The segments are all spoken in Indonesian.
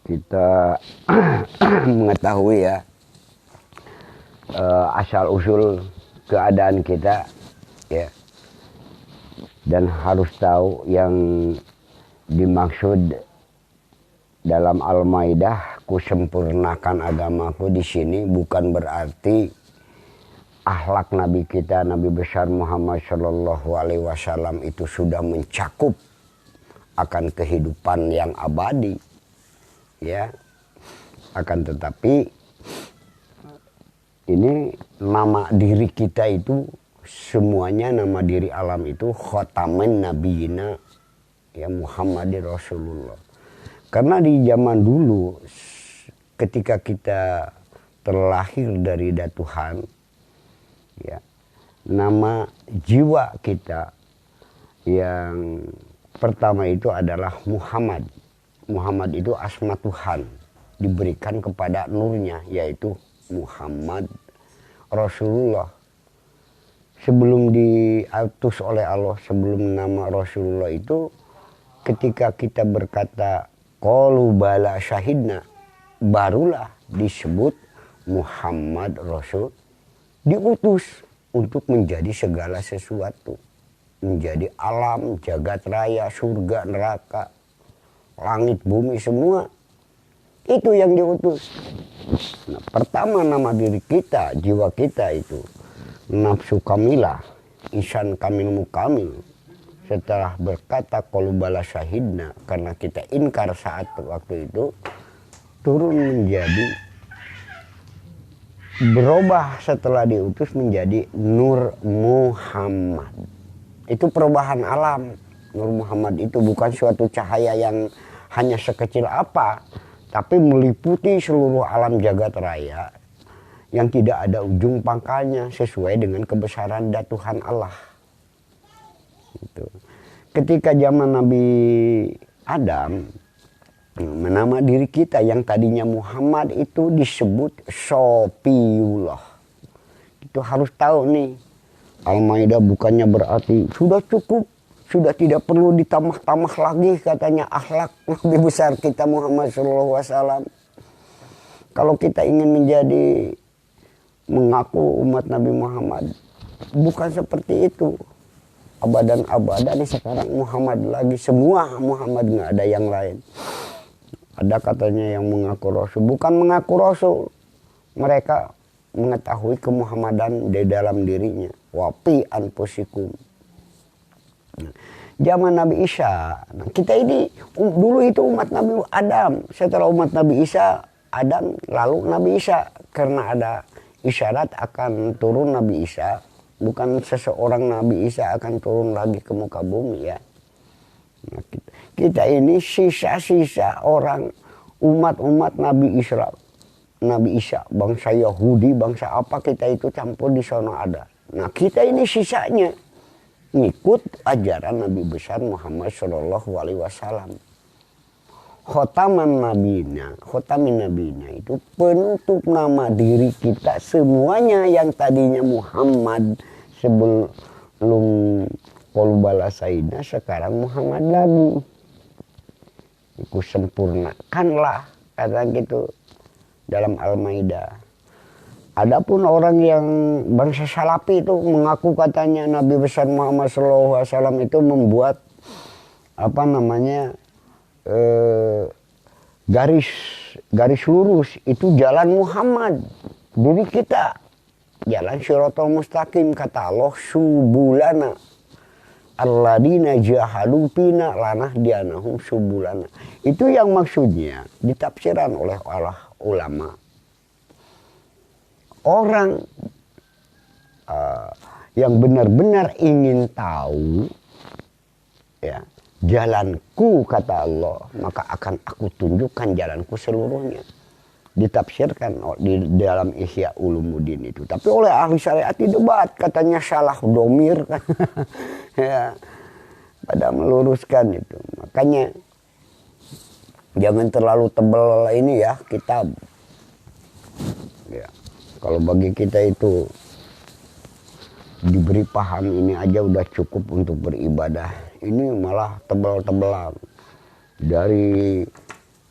kita mengetahui ya asal usul keadaan kita ya, dan harus tahu yang dimaksud dalam Al-Maidah, kusempurnakan agamaku di sini bukan berarti akhlak Nabi kita, Nabi besar Muhammad Shallallahu Alaihi Wasallam itu sudah mencakup akan kehidupan yang abadi, ya. Akan tetapi ini nama diri kita itu semuanya, nama diri alam itu khotamen nabiyina ya Muhammadir Rasulullah. Karena di zaman dulu ketika kita terlahir dari Tuhan ya, nama jiwa kita yang pertama itu adalah Muhammad. Muhammad itu asma Tuhan, diberikan kepada nurnya, yaitu Muhammad Rasulullah. Sebelum diutus oleh Allah, sebelum nama Rasulullah itu, ketika kita berkata qalu bala syahidna, barulah disebut Muhammad Rasul, diutus untuk menjadi segala sesuatu, menjadi alam, jagat raya, surga, neraka, langit, bumi, semua itu yang diutus. Nah, pertama nama diri kita, jiwa kita itu nafsu kamilah, insan kamil mukamil. Setelah berkata qalu bala syahidna, karena kita inkar saat waktu itu, turun menjadi berubah setelah diutus menjadi Nur Muhammad. Itu perubahan alam. Nur Muhammad itu bukan suatu cahaya yang hanya sekecil apa, tapi meliputi seluruh alam jagat raya yang tidak ada ujung pangkalnya, sesuai dengan kebesaran Tuhan Allah. Gitu. Ketika zaman Nabi Adam, nama diri kita yang tadinya Muhammad itu disebut Sofiullah. Itu harus tahu nih, Al-Maidah bukannya berarti sudah cukup, sudah tidak perlu ditambah-tambah lagi katanya akhlak Nabi besar kita Muhammad SAW. Kalau kita ingin menjadi mengaku umat Nabi Muhammad, bukan seperti itu. Abadan-abadan sekarang Muhammad lagi, semua Muhammad, nggak ada yang lain. Ada katanya yang mengaku Rasul, bukan mengaku Rasul, mereka mengetahui kemuhammadan di dalam dirinya. Wapi anfusikum. Zaman Nabi Isa, nah kita ini dulu itu umat Nabi Adam, setelah umat Nabi Isa, Adam, lalu Nabi Isa, karena ada isyarat akan turun Nabi Isa. Bukan seseorang Nabi Isa akan turun lagi ke muka bumi ya. Nah, kita ini sisa-sisa orang umat-umat Nabi Israel, Nabi Isa, bangsa Yahudi, bangsa apa kita itu campur di sana ada. Nah kita ini sisanya ngikut ajaran Nabi besar Muhammad Shallallahu Alaihi Wasallam. Khotaman nabina, khotamin nabina itu penutup nama diri kita semuanya yang tadinya Muhammad sebelum qalu bala syahidna, sekarang Muhammad lagi. Iku sempurnakanlah kata gitu dalam Al-Maidah. Adapun orang yang bangsa Salafi itu mengaku katanya Nabi besar Muhammad SAW itu membuat apa namanya garis lurus, itu jalan Muhammad, diri kita jalan Shiratal Mustaqim, kata Allah subulana alladzina jahadu fina lanahdiyanahum subulana. Itu yang maksudnya ditafsiran oleh ulama. Orang yang benar-benar ingin tahu ya jalanku kata Allah, maka akan aku tunjukkan jalanku seluruhnya. Ditafsirkan di dalam Ihya Ulumuddin itu. Tapi oleh ahli syariat didebat, katanya salah domir ya, pada meluruskan itu. Makanya jangan terlalu tebal ini ya kitab. Ya, kalau bagi kita itu diberi paham ini aja udah cukup untuk beribadah. Ini malah tebal-tebalan dari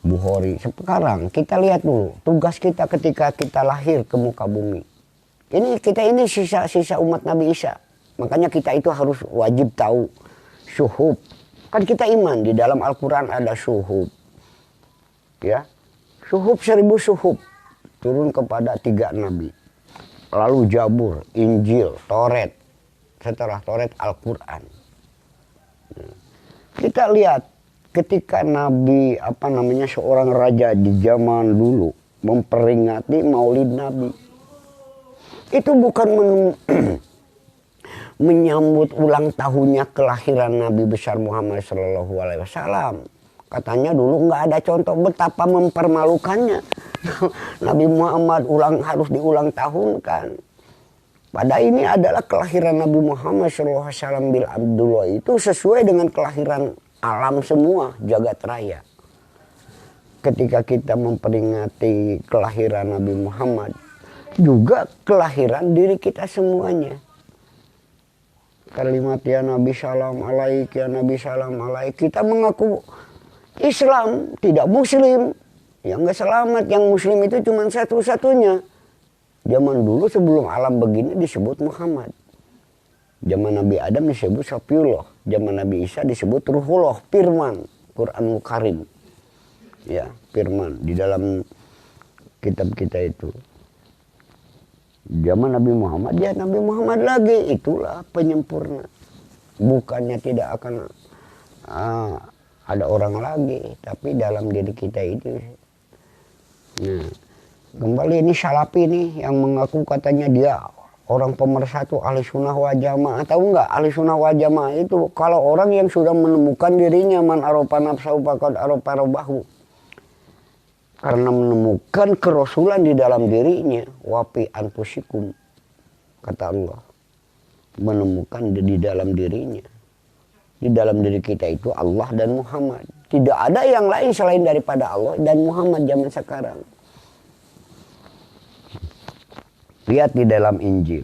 Bukhari. Sekarang kita lihat dulu tugas kita ketika kita lahir ke muka bumi. Ini sisa-sisa umat Nabi Isa. Makanya kita itu harus wajib tahu syuhub. Kan kita iman di dalam Al-Quran ada syuhub. Ya, syuhub 1000 syuhub turun kepada 3 nabi. Lalu Zabur, Injil, Toret. Setelah Toret Al-Quran. Kita lihat ketika Nabi seorang raja di zaman dulu memperingati Maulid Nabi. Itu bukan menyambut ulang tahunnya kelahiran Nabi besar Muhammad SAW. Katanya dulu nggak ada contoh, betapa mempermalukannya. Nabi Muhammad harus diulang tahunkan. Padahal ini adalah kelahiran Nabi Muhammad SAW bil Abdullah itu sesuai dengan kelahiran alam semua jagat raya. Ketika kita memperingati kelahiran Nabi Muhammad, juga kelahiran diri kita semuanya. Kalimat ya Nabi salam alaik, ya Nabi salam alaik. Kita mengaku Islam, tidak Muslim. Yang nggak selamat, yang Muslim itu cuma satu-satunya. Zaman dulu sebelum alam begini disebut Muhammad. Zaman Nabi Adam disebut Safiullah. Zaman Nabi Isa disebut Ruhullah, Firman, Quranul Karim. Ya, Firman di dalam kitab kita itu. Zaman Nabi Muhammad, ya Nabi Muhammad lagi, itulah penyempurna. Bukannya tidak akan ada orang lagi, tapi dalam diri kita itu. Nah, kembali ini Salafi nih yang mengaku katanya dia orang pemersatu ahli sunnah wal jamaah. Tahu nggak ahli sunnah wal jamaah itu kalau orang yang sudah menemukan dirinya man arofa nafsahu faqad arofa rabbahu. Karena menemukan kerasulan di dalam dirinya, wafi anfusikum, kata Allah, menemukan di dalam dirinya, di dalam diri kita itu Allah dan Muhammad. Tidak ada yang lain selain daripada Allah dan Muhammad zaman sekarang. Lihat di dalam Injil,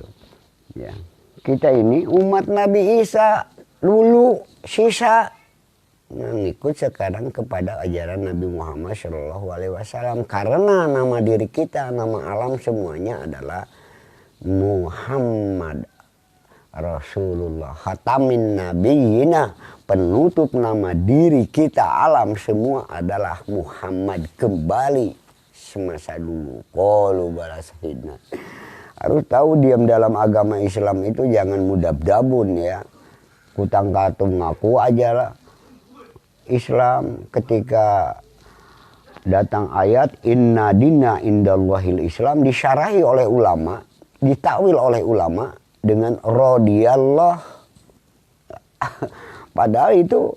ya. Kita ini umat Nabi Isa dulu sisa mengikut sekarang kepada ajaran Nabi Muhammad SAW karena nama diri kita, nama alam semuanya adalah Muhammad Rasulullah khatamin nabiyina, penutup nama diri kita alam semua adalah Muhammad. Kembali semasa dulu qalu balasahidna. Harus tahu diam dalam agama Islam itu jangan mudab-dabun ya, kutang katung ngaku aja lah. Islam ketika datang ayat inna dina indallahil Islam disyarahi oleh ulama, ditakwil oleh ulama dengan radiyallah. Padahal itu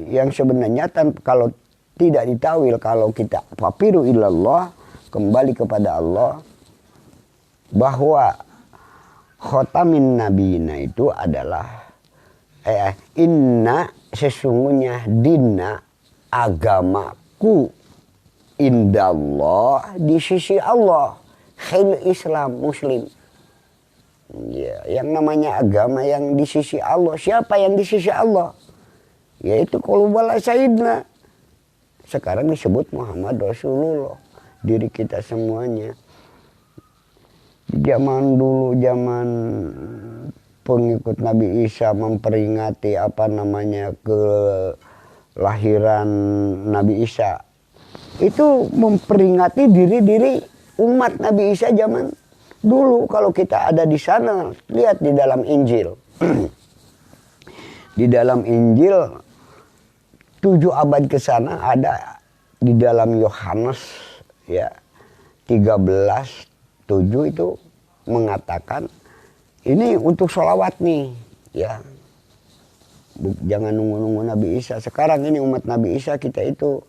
yang sebenarnya kalau tidak ditakwil, kalau kita fafiru ilallah, kembali kepada Allah, bahwa khotamin nabiyina itu adalah inna sesungguhnya dina agamaku indallah di sisi Allah khil Islam Muslim. Ya, yang namanya agama yang di sisi Allah, siapa yang di sisi Allah? Yaitu qalubala sayyidina. Sekarang disebut Muhammad Rasulullah, diri kita semuanya. Zaman dulu, zaman pengikut Nabi Isa memperingati kelahiran Nabi Isa. Itu memperingati diri-diri umat Nabi Isa zaman dulu. Kalau kita ada di sana, lihat di dalam Injil. Di dalam Injil 7 abad ke sana ada di dalam Yohanes ya 13:7 itu mengatakan ini untuk sholawat nih, ya. Jangan nunggu-nunggu Nabi Isa. Sekarang ini umat Nabi Isa kita itu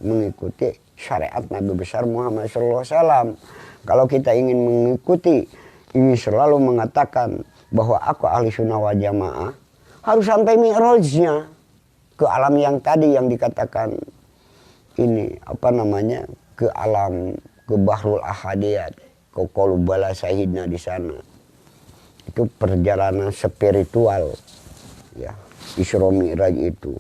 mengikuti syariat Nabi besar Muhammad SAW. Kalau kita ingin mengikuti, ingin selalu mengatakan bahwa aku ahli sunnah wal jamaah, harus sampai mi'rajnya ke alam yang tadi yang dikatakan ini ke alam, ke bahrul ahadiyat. Kokolu bala sahidna di sana. Itu perjalanan spiritual ya, Isra Mi'raj itu.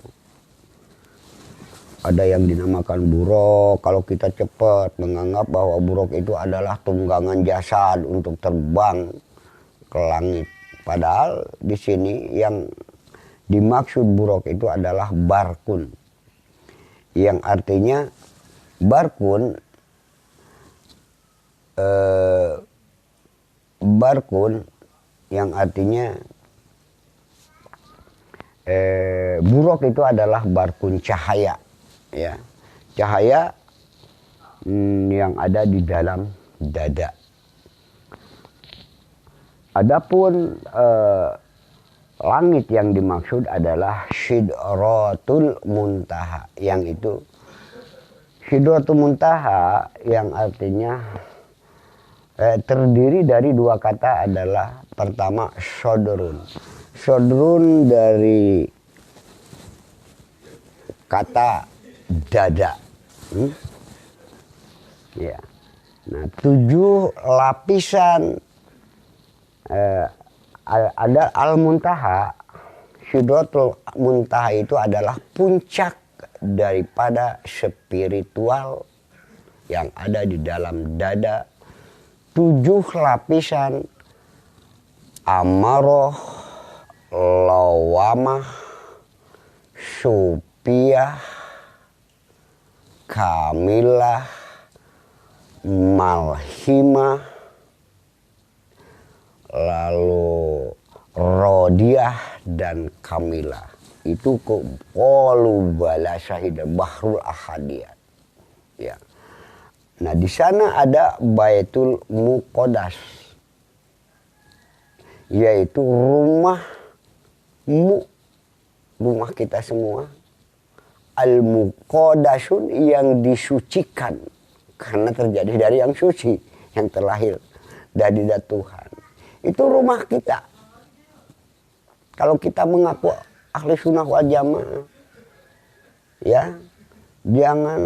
Ada yang dinamakan buruk, kalau kita cepat menganggap bahwa buruk itu adalah tunggangan jasad untuk terbang ke langit. Padahal di sini yang dimaksud buruk itu adalah barkun, yang artinya barkun barkun yang artinya buruk itu adalah barkun cahaya, ya, cahaya yang ada di dalam dada. Adapun langit yang dimaksud adalah Sidratul Muntaha, yang itu Sidratul Muntaha yang artinya terdiri dari dua kata adalah pertama sodrun. Sodrun dari kata dada. Ya. Nah, 7 lapisan ada Al-Muntaha. Sidratul Muntaha itu adalah puncak daripada spiritual yang ada di dalam dada. 7 lapisan amaroh, lawamah, supiyah, kamilah, malhimah, lalu rodiah dan kamilah. Itu qalu bala syahida bahrul ahadiyat. Ya. Nah, di sana ada Baitul Muqaddas, yaitu rumah kita semua. Al-Muqaddasun, yang disucikan karena terjadi dari yang suci, yang terlahir dari Tuhan. Itu rumah kita. Kalau kita mengaku ahli sunnah wal jamaah, ya, jangan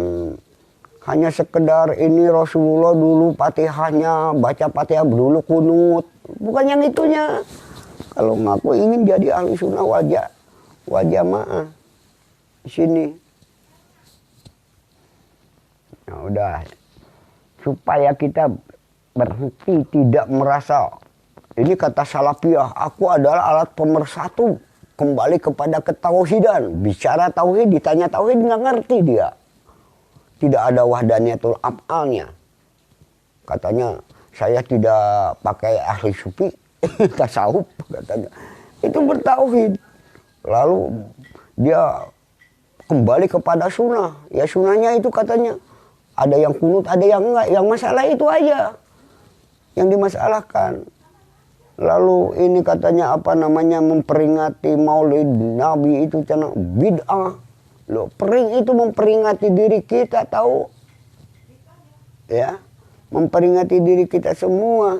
hanya sekedar ini Rasulullah dulu Fatihahnya, baca Fatihah dulu kunut. Bukan yang itunya. Kalau ngaku ingin jadi ahli sunnah wal jamaah di sini. Nah, udah. Supaya kita berhenti tidak merasa ini kata salafiyah, aku adalah alat pemersatu kembali kepada ketauhidan. Bicara tauhid, ditanya tauhid nggak ngerti dia. Tidak ada wahdaniyatul af'alnya. Katanya saya tidak pakai ahli sufi, tasawuf katanya. Itu bertauhid. Lalu dia kembali kepada sunnah. Ya sunnahnya itu katanya ada yang kunut, ada yang enggak. Yang masalah itu aja yang dimasalahkan. Lalu ini katanya apa namanya, memperingati maulid Nabi itu cina bid'ah. Loh, itu memperingati diri kita, tahu? Ya, memperingati diri kita semua.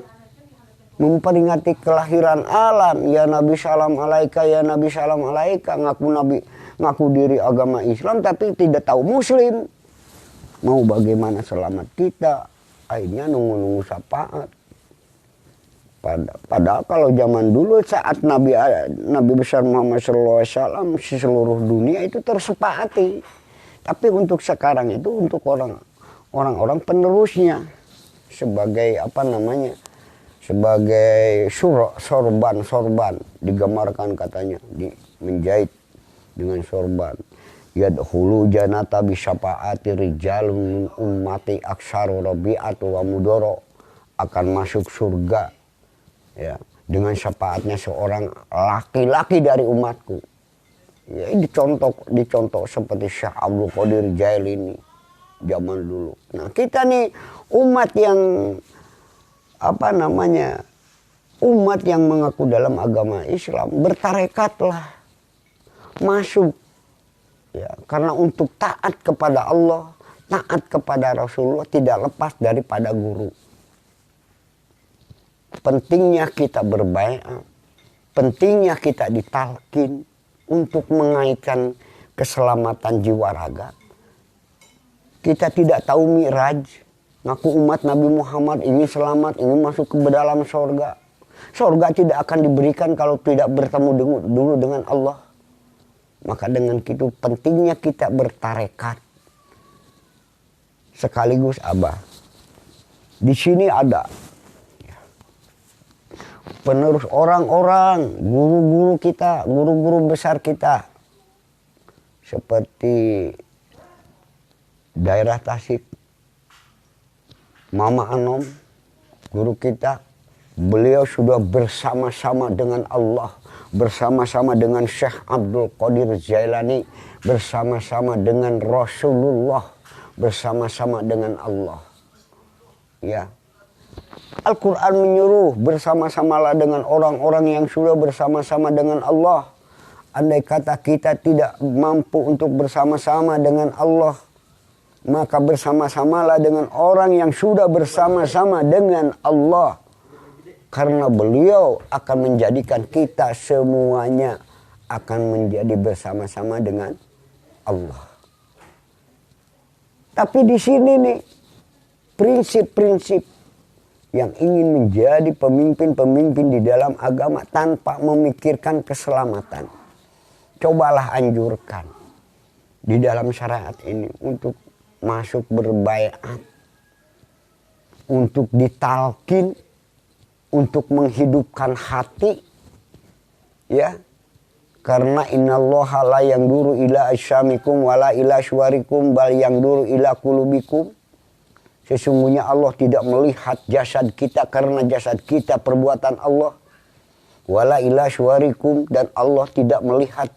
Memperingati kelahiran alam. Ya Nabi salam alaika, ya Nabi salam alaika. Ngaku diri agama Islam tapi tidak tahu Muslim. Mau bagaimana selamat kita? Akhirnya nunggu-nunggu syafaat. Padahal kalau zaman dulu saat Nabi besar Muhammad SAW, seluruh dunia itu tersepakati. Tapi untuk sekarang itu untuk orang-orang penerusnya sebagai apa namanya, sebagai sorban digamarkan katanya, menjahit dengan sorban. Yadkhulu jannata bi syafaati rijalun ummati aksaru rabi'atu wa mudoro, akan masuk surga ya dengan syafaatnya seorang laki-laki dari umatku. Ya, dicontoh seperti Syekh Abdul Qadir Jailani zaman dulu. Nah, kita nih umat yang apa namanya, umat yang mengaku dalam agama Islam, bertarekatlah masuk ya, karena untuk taat kepada Allah, taat kepada Rasulullah tidak lepas daripada guru. Pentingnya kita berbaiat, pentingnya kita ditalkin untuk mengaitkan keselamatan jiwa raga. Kita tidak tahu Mi'raj, ngaku umat Nabi Muhammad ingin selamat, ingin masuk ke dalam sorga. Sorga tidak akan diberikan kalau tidak bertemu dulu dengan Allah. Maka dengan itu pentingnya kita bertarekat sekaligus abah. Di sini ada penerus orang-orang, guru-guru kita, guru-guru besar kita. Seperti daerah Tasik, Mama Anom, guru kita. Beliau sudah bersama-sama dengan Allah, bersama-sama dengan Syekh Abdul Qadir Jailani, bersama-sama dengan Rasulullah, bersama-sama dengan Allah. Ya, Al-Quran menyuruh bersama-samalah dengan orang-orang yang sudah bersama-sama dengan Allah. Andai kata kita tidak mampu untuk bersama-sama dengan Allah, maka bersama-samalah dengan orang yang sudah bersama-sama dengan Allah. Karena beliau akan menjadikan kita semuanya akan menjadi bersama-sama dengan Allah. Tapi di sini nih, prinsip-prinsip yang ingin menjadi pemimpin-pemimpin di dalam agama tanpa memikirkan keselamatan. Cobalah anjurkan di dalam syariat ini untuk masuk berbaiat, untuk ditalkin, untuk menghidupkan hati, ya. Karena innallaha la yanduru ila asyamikum wala ila syuarikum bal yanduru ila qulubikum. Sesungguhnya Allah tidak melihat jasad kita karena jasad kita perbuatan Allah. Wala ila syuarikum, dan Allah tidak melihat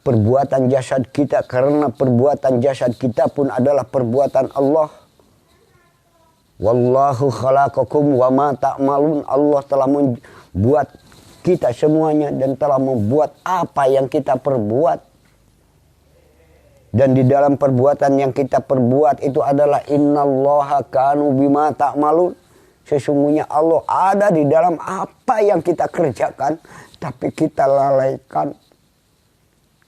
perbuatan jasad kita karena perbuatan jasad kita pun adalah perbuatan Allah. Wallahu khalaqakum wa ma ta'malun. Allah telah membuat kita semuanya dan telah membuat apa yang kita perbuat. Dan di dalam perbuatan yang kita perbuat itu adalah innallaha kanu bima ta'malun. Sesungguhnya Allah ada di dalam apa yang kita kerjakan, tapi kita lalaikan.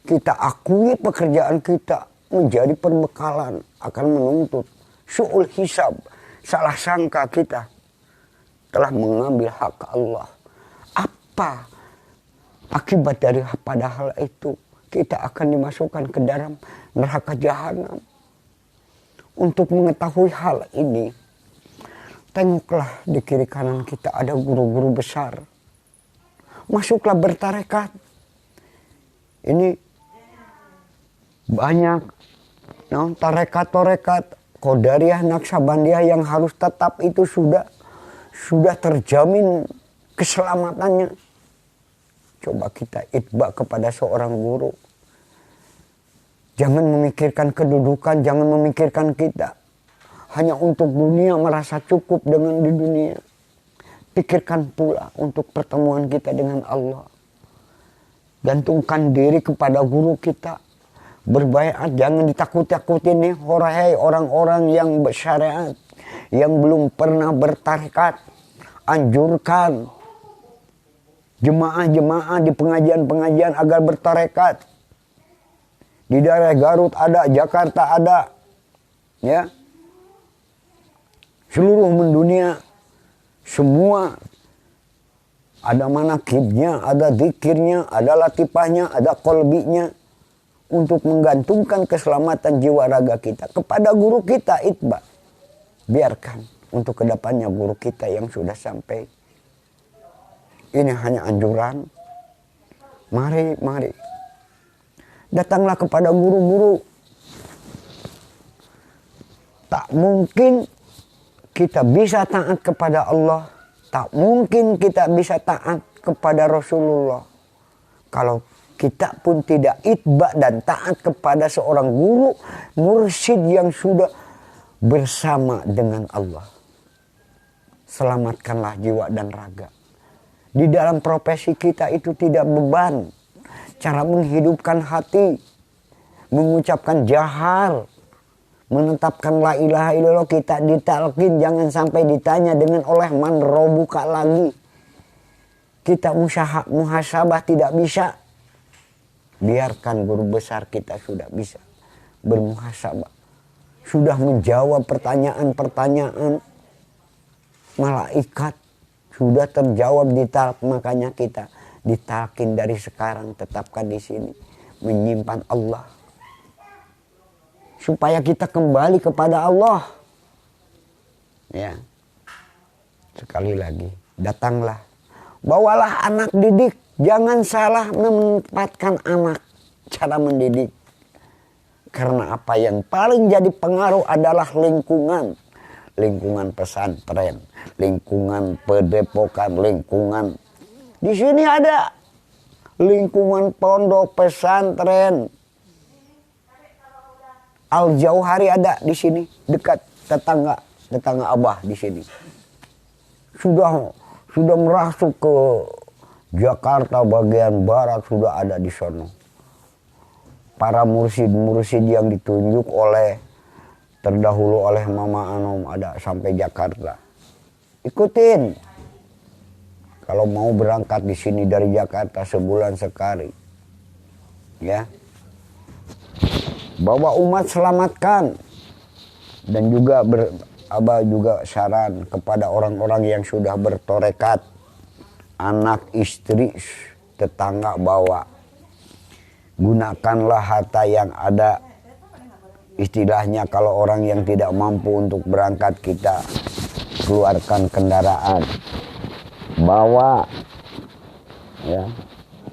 Kita akui pekerjaan kita menjadi perbekalan akan menuntut su'ul hisab. Salah sangka kita telah mengambil hak Allah. Apa akibat dari pada hal itu? Kita akan dimasukkan ke dalam neraka jahanam. Untuk mengetahui hal ini, tengoklah di kiri kanan kita ada guru-guru besar. Masuklah bertarekat. Ini banyak tarekat-tarekat Qadariyah, Naqsabandiyah yang harus tetap itu sudah terjamin keselamatannya. Coba kita itba kepada seorang guru. Jangan memikirkan kedudukan, jangan memikirkan kita. Hanya untuk dunia merasa cukup dengan di dunia. Pikirkan pula untuk pertemuan kita dengan Allah. Gantungkan diri kepada guru kita. Berbaiat, jangan ditakut-takutin nih orang-orang yang bersyariat, yang belum pernah bertarekat. Anjurkan jemaah-jemaah di pengajian-pengajian agar bertarekat. Di daerah Garut ada, Jakarta ada, ya. Seluruh mendunia semua ada manakibnya, ada zikirnya, ada latifahnya, ada kolbinya. Untuk menggantungkan keselamatan jiwa raga kita kepada guru kita itba. Biarkan untuk kedepannya guru kita yang sudah sampai. Ini hanya anjuran. Mari. Datanglah kepada guru-guru. Tak mungkin kita bisa taat kepada Allah. Tak mungkin kita bisa taat kepada Rasulullah. Kalau kita pun tidak itba dan taat kepada seorang guru, mursyid yang sudah bersama dengan Allah. Selamatkanlah jiwa dan raga. Di dalam profesi kita itu tidak beban. Cara menghidupkan hati, mengucapkan jahar, menetapkan la ilaha illallah kita ditalkin, jangan sampai ditanya dengan oleh man robuka lagi. Kita muhasabah tidak bisa. Biarkan guru besar kita sudah bisa bermuhasabah. Sudah menjawab pertanyaan-pertanyaan malaikat. Sudah terjawab di talak, makanya kita ditalkin dari sekarang. Tetapkan di sini. Menyimpan Allah. Supaya kita kembali kepada Allah. Ya. Sekali lagi, datanglah. Bawalah anak didik. Jangan salah menempatkan anak cara mendidik. Karena apa yang paling jadi pengaruh adalah lingkungan. Lingkungan pesantren, lingkungan pedepokan, lingkungan. Di sini ada lingkungan pondok pesantren. Al-Jauhari ada di sini, dekat tetangga Abah di sini. Sudah merasuk ke Jakarta bagian barat, sudah ada di sono. Para mursid yang ditunjuk terdahulu oleh Mama Anom ada sampai Jakarta. Ikutin. Kalau mau berangkat di sini dari Jakarta sebulan sekali. Ya. Bawa umat selamatkan. Dan juga Abah juga saran kepada orang-orang yang sudah bertorekat, anak, istri, tetangga bawa. Gunakanlah harta yang ada. Istilahnya kalau orang yang tidak mampu untuk berangkat, kita keluarkan kendaraan. Bawa. Ya,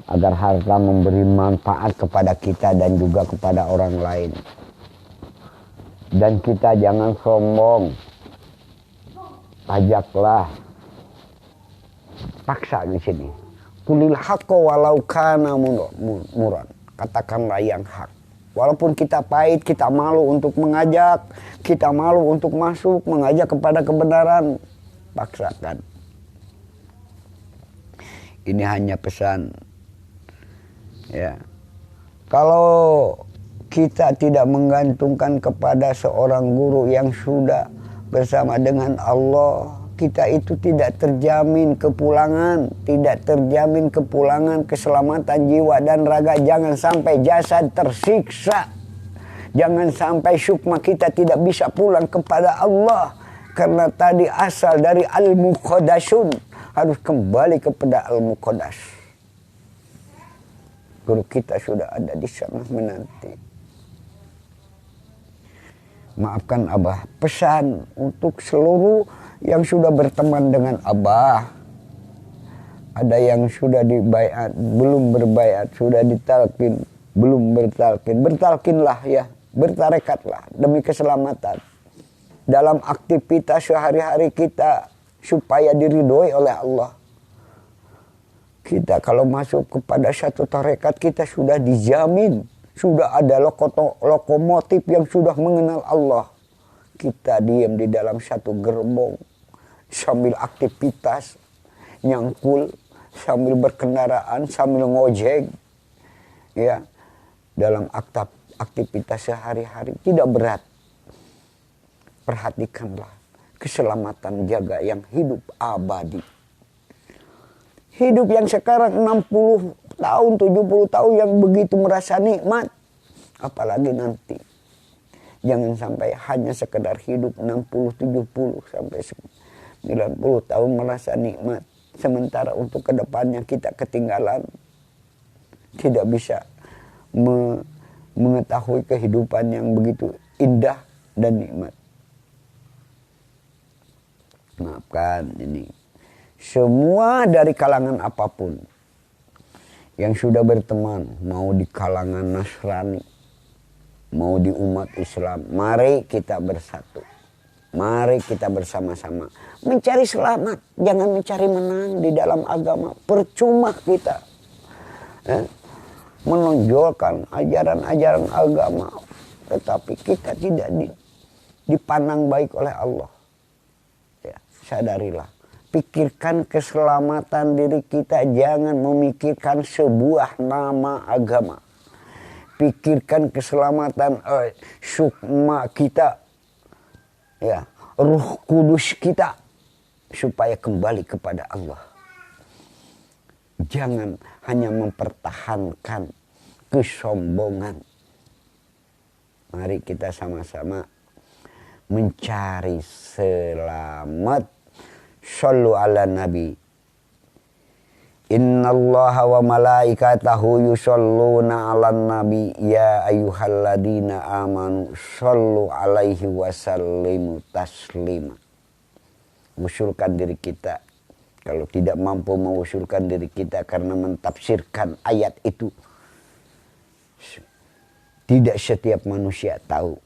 agar harta memberi manfaat kepada kita dan juga kepada orang lain. Dan kita jangan sombong. Ajaklah. Paksa di sini. Kulil haqqa walau kana murad. Katakanlah yang hak. Walaupun kita pahit, kita malu untuk mengajak, kita malu untuk masuk, mengajak kepada kebenaran. Paksakan. Ini hanya pesan. Ya. Kalau kita tidak menggantungkan kepada seorang guru yang sudah bersama dengan Allah, kita itu tidak terjamin kepulangan, keselamatan jiwa dan raga. Jangan sampai jasad tersiksa, jangan sampai syukma kita tidak bisa pulang kepada Allah, karena tadi asal dari al-muqaddasun, harus kembali kepada al-muqaddas. Guru kita sudah ada di sana menanti. Maafkan Abah, pesan untuk seluruh yang sudah berteman dengan Abah. Ada yang sudah dibaiat, belum berbaiat, sudah ditalkin, belum bertalkin. Bertalkinlah ya, bertarekatlah demi keselamatan. Dalam aktivitas sehari-hari kita supaya diridhoi oleh Allah. Kita kalau masuk kepada satu tarekat, kita sudah dijamin. Sudah ada lokomotif yang sudah mengenal Allah. Kita diam di dalam satu gerbong sambil aktivitas nyangkul, sambil berkendaraan, sambil ngojek. Ya, dalam aktivitas sehari-hari tidak berat. Perhatikanlah keselamatan, jaga yang hidup abadi. Hidup yang sekarang 60 tahun, 70 tahun yang begitu merasa nikmat. Apalagi nanti. Jangan sampai hanya sekedar hidup 60, 70 sampai 90 tahun merasa nikmat. Sementara untuk kedepannya kita ketinggalan. Tidak bisa mengetahui kehidupan yang begitu indah dan nikmat. Maafkan ini. Semua dari kalangan apapun yang sudah berteman, mau di kalangan Nasrani, mau di umat Islam, mari kita bersatu. Mari kita bersama-sama mencari selamat, jangan mencari menang di dalam agama. Percuma kita menonjolkan ajaran-ajaran agama, tetapi kita tidak dipandang baik oleh Allah. Ya, sadarilah. Pikirkan keselamatan diri kita, jangan memikirkan sebuah nama agama. Pikirkan keselamatan sukma kita, ya, ruh kudus kita, supaya kembali kepada Allah. Jangan hanya mempertahankan kesombongan. Mari kita sama-sama mencari selamat. Shallu ala nabi. Innallaha wa malaikatahu yusholluna ala nabi. Ya ayyuhalladzina amanu shallu alaihi wa sallimu taslima. usulkan diri kita. Kalau tidak mampu mengusulkan diri kita karena mentafsirkan ayat itu, tidak setiap manusia tahu.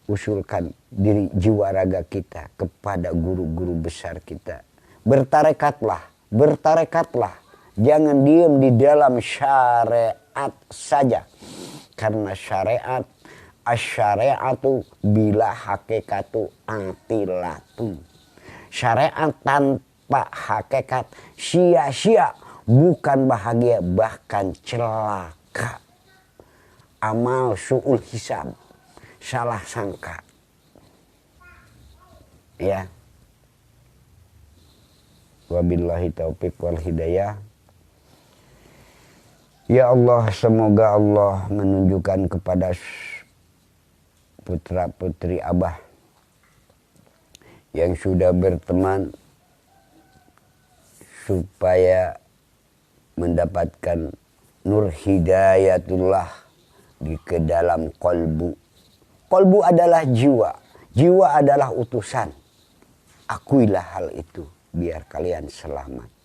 Usulkan diri jiwa raga kita kepada guru-guru besar kita. Bertarekatlah, bertarekatlah. Jangan diam di dalam syariat saja. Karena syariat, asyariatu bila hakikatu atilatu. Syariat tanpa hakikat sia-sia, bukan bahagia, bahkan celaka. Amal su'ul hisab, salah sangka. Ya. Wabillahi taufiq wal hidayah. Ya Allah, semoga Allah menunjukkan kepada putra-putri Abah yang sudah berteman supaya mendapatkan nur hidayatullah di ke dalam kolbu. Kolbu adalah jiwa, jiwa adalah utusan. Akuilah hal itu biar kalian selamat.